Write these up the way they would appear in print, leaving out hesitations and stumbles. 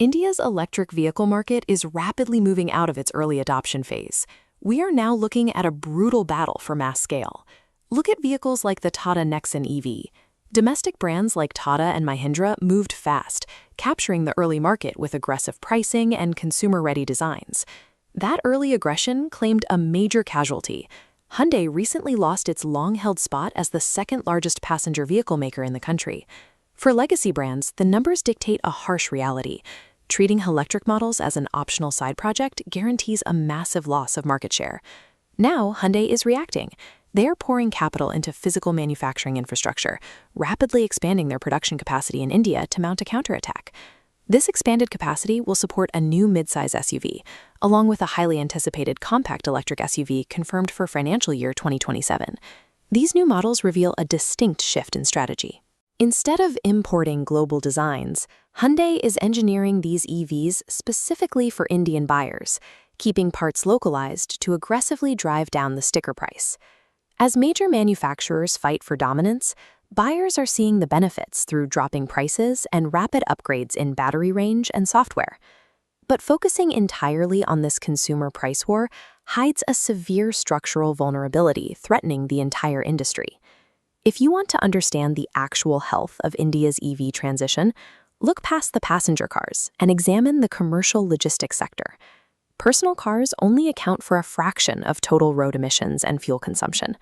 India's electric vehicle market is rapidly moving out of its early adoption phase. We are now looking at a brutal battle for mass scale. Look at vehicles like the Tata Nexon EV. Domestic brands like Tata and Mahindra moved fast, capturing the early market with aggressive pricing and consumer-ready designs. That early aggression claimed a major casualty. Hyundai recently lost its long-held spot as the second-largest passenger vehicle maker in the country. For legacy brands, the numbers dictate a harsh reality. Treating electric models as an optional side project guarantees a massive loss of market share. Now, Hyundai is reacting. They are pouring capital into physical manufacturing infrastructure, rapidly expanding their production capacity in India to mount a counterattack. This expanded capacity will support a new midsize SUV, along with a highly anticipated compact electric SUV confirmed for financial year 2027. These new models reveal a distinct shift in strategy. Instead of importing global designs, Hyundai is engineering these EVs specifically for Indian buyers, keeping parts localized to aggressively drive down the sticker price. As major manufacturers fight for dominance, buyers are seeing the benefits through dropping prices and rapid upgrades in battery range and software. But focusing entirely on this consumer price war hides a severe structural vulnerability threatening the entire industry. If you want to understand the actual health of India's EV transition, look past the passenger cars and examine the commercial logistics sector. Personal cars only account for a fraction of total road emissions and fuel consumption.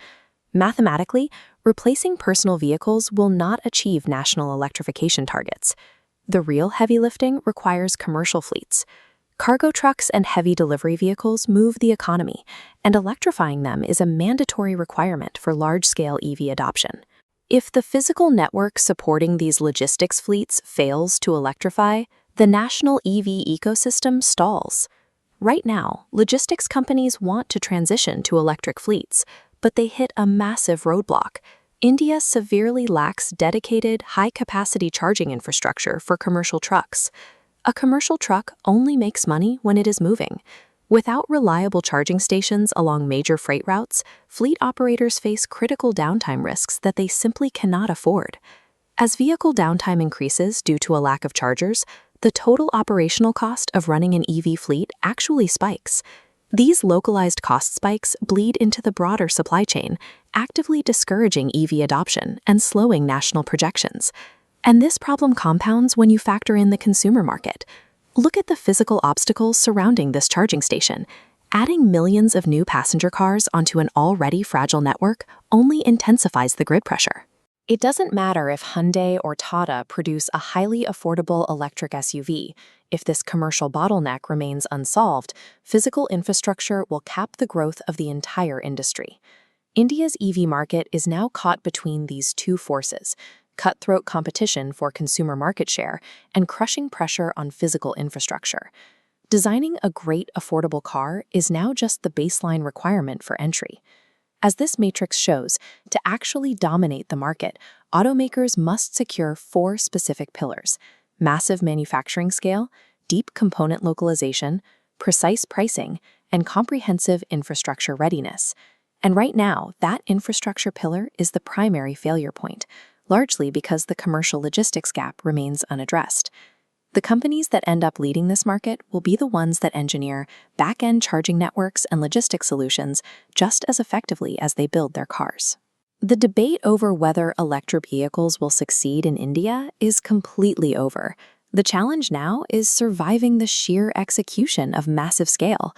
Mathematically, replacing personal vehicles will not achieve national electrification targets. The real heavy lifting requires commercial fleets. Cargo trucks and heavy delivery vehicles move the economy, and electrifying them is a mandatory requirement for large-scale EV adoption. If the physical network supporting these logistics fleets fails to electrify, the national EV ecosystem stalls. Right now, logistics companies want to transition to electric fleets, but they hit a massive roadblock. India severely lacks dedicated, high-capacity charging infrastructure for commercial trucks. A commercial truck only makes money when it is moving. Without reliable charging stations along major freight routes, fleet operators face critical downtime risks that they simply cannot afford. As vehicle downtime increases due to a lack of chargers, the total operational cost of running an EV fleet actually spikes. These localized cost spikes bleed into the broader supply chain, actively discouraging EV adoption and slowing national projections. And this problem compounds when you factor in the consumer market. Look at the physical obstacles surrounding this charging station. Adding millions of new passenger cars onto an already fragile network only intensifies the grid pressure. It doesn't matter if Hyundai or Tata produce a highly affordable electric SUV. If this commercial bottleneck remains unsolved, physical infrastructure will cap the growth of the entire industry. India's EV market is now caught between these two forces: cutthroat competition for consumer market share and crushing pressure on physical infrastructure. Designing a great affordable car is now just the baseline requirement for entry. As this matrix shows, to actually dominate the market, automakers must secure 4 specific pillars: massive manufacturing scale, deep component localization, precise pricing, and comprehensive infrastructure readiness. And right now, that infrastructure pillar is the primary failure point, largely because the commercial logistics gap remains unaddressed. The companies that end up leading this market will be the ones that engineer back-end charging networks and logistics solutions just as effectively as they build their cars. The debate over whether electric vehicles will succeed in India is completely over. The challenge now is surviving the sheer execution of massive scale.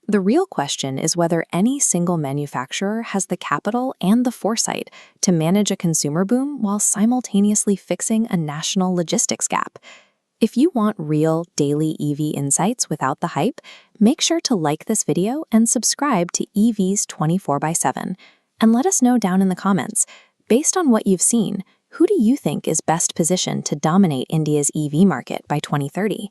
The real question is whether any single manufacturer has the capital and the foresight to manage a consumer boom while simultaneously fixing a national logistics gap. If you want real daily EV insights without the hype, make sure to like this video and subscribe to EVs 24/7. And let us know down in the comments, based on what you've seen, who do you think is best positioned to dominate India's EV market by 2030?